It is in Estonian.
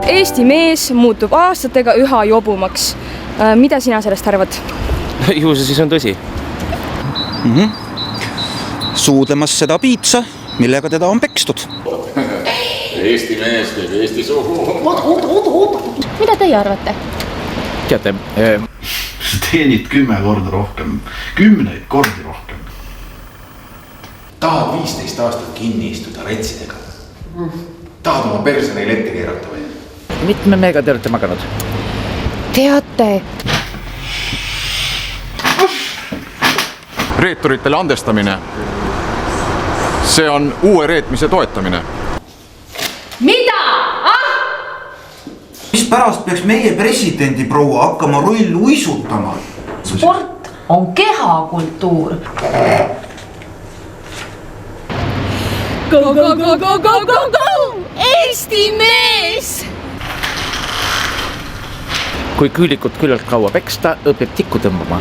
Eesti mees muutub aastatega üha jobumaks. Mida sina sellest arvad? Ju see siis on tõsi. Suudlemas seda piitsa, millega teda on pekstud. Eesti mees teeb Eesti suhu. Oota. Mida teie arvate? Teate, teenid 10 korda rohkem, 10 kordi rohkem. Tahad 15 aastat kinni istuda retsidega? Tahad oma perse neil ette keerata või? mitme mehega te olete maganud? Teate. Reeturitele andestamine. See on uue reetmise toetamine. Mida? Mis pärast peaks meie presidendi proua hakkama rolli uisutama? Sport on kehakultuur. Go! Eesti mees! Kui küülikut küllalt kaua peksta, õpib tikku tõmbama.